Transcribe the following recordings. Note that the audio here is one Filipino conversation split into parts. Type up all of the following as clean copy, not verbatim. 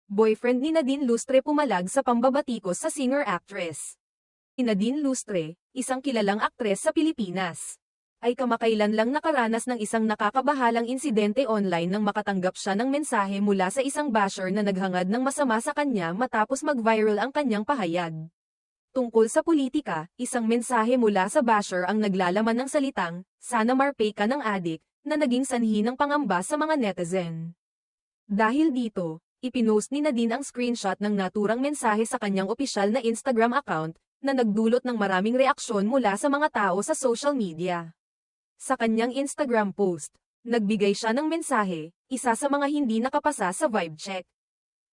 Boyfriend ni Nadine Lustre pumalag sa pambabatikos sa singer-actress. Si Nadine Lustre, isang kilalang aktres sa Pilipinas, ay kamakailan lang nakaranas ng isang nakakabahalang insidente online nang makatanggap siya ng mensahe mula sa isang basher na naghangad ng masama sa kanya matapos mag-viral ang kanyang pahayag. Tungkol sa politika, isang mensahe mula sa basher ang naglalaman ng salitang, "Sana marpay ka ng adik," na naging sanhi ng pangamba sa mga netizen. Dahil dito, ipinost ni Nadine ang screenshot ng naturang mensahe sa kanyang opisyal na Instagram account, na nagdulot ng maraming reaksyon mula sa mga tao sa social media. Sa kanyang Instagram post, nagbigay siya ng mensahe, isa sa mga hindi nakapasa sa vibe check.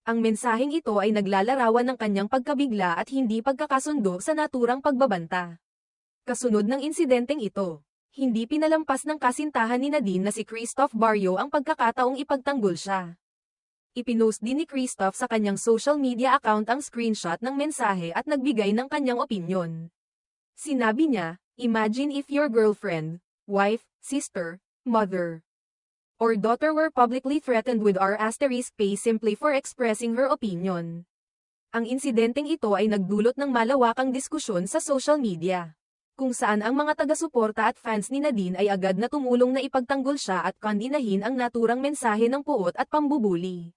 Ang mensaheng ito ay naglalarawan ng kanyang pagkabigla at hindi pagkakasundo sa naturang pagbabanta. Kasunod ng insidenteng ito, hindi pinalampas ng kasintahan ni Nadine na si Christoph Barrio ang pagkakataong ipagtanggol siya. Ipinost din ni Christoph sa kanyang social media account ang screenshot ng mensahe at nagbigay ng kanyang opinyon. Sinabi niya, "Imagine if your girlfriend, wife, sister, mother, or daughter were publicly threatened with R**pay simply for expressing her opinion." Ang insidenteng ito ay nagdulot ng malawakang diskusyon sa social media, kung saan ang mga taga-suporta at fans ni Nadine ay agad na tumulong na ipagtanggol siya at kondinahin ang naturang mensahe ng puot at pambubuli.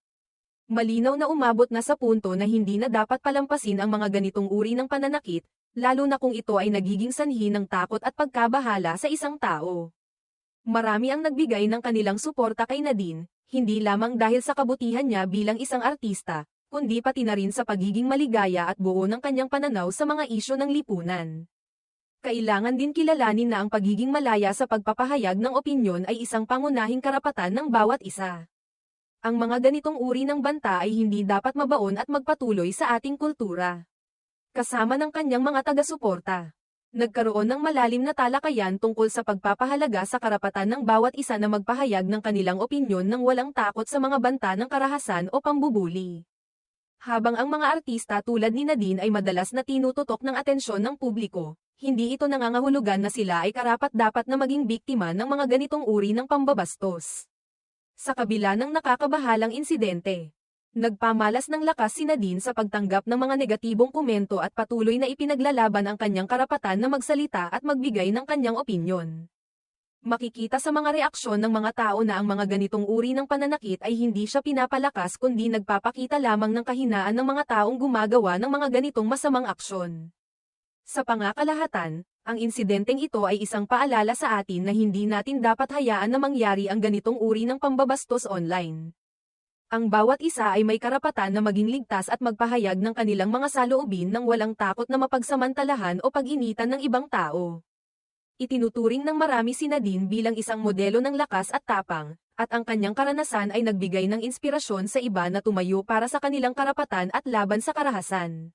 Malinaw na umabot na sa punto na hindi na dapat palampasin ang mga ganitong uri ng pananakit, lalo na kung ito ay nagiging sanhi ng takot at pagkabahala sa isang tao. Marami ang nagbigay ng kanilang suporta kay Nadine, hindi lamang dahil sa kabutihan niya bilang isang artista, kundi pati na rin sa pagiging maligaya at buo ng kanyang pananaw sa mga isyu ng lipunan. Kailangan din kilalanin na ang pagiging malaya sa pagpapahayag ng opinyon ay isang pangunahing karapatan ng bawat isa. Ang mga ganitong uri ng banta ay hindi dapat mabaon at magpatuloy sa ating kultura. Kasama ng kanyang mga taga-suporta, nagkaroon ng malalim na talakayan tungkol sa pagpapahalaga sa karapatan ng bawat isa na magpahayag ng kanilang opinyon nang walang takot sa mga banta ng karahasan o pambubuli. Habang ang mga artista tulad ni Nadine ay madalas na tinututok ng atensyon ng publiko, hindi ito nangangahulugan na sila ay karapat-dapat na maging biktima ng mga ganitong uri ng pambabastos. Sa kabila ng nakakabahalang insidente, nagpamalas ng lakas si Nadine sa pagtanggap ng mga negatibong komento at patuloy na ipinaglalaban ang kanyang karapatan na magsalita at magbigay ng kanyang opinyon. Makikita sa mga reaksyon ng mga tao na ang mga ganitong uri ng pananakit ay hindi siya pinapalakas kundi nagpapakita lamang ng kahinaan ng mga taong gumagawa ng mga ganitong masamang aksyon. Sa pangakalahatan, ang insidenteng ito ay isang paalala sa atin na hindi natin dapat hayaan na mangyari ang ganitong uri ng pambabastos online. Ang bawat isa ay may karapatan na maging ligtas at magpahayag ng kanilang mga saloobin nang walang takot na mapagsamantalahan o pag-initan ng ibang tao. Itinuturing ng marami si Nadine bilang isang modelo ng lakas at tapang, at ang kanyang karanasan ay nagbigay ng inspirasyon sa iba na tumayo para sa kanilang karapatan at laban sa karahasan.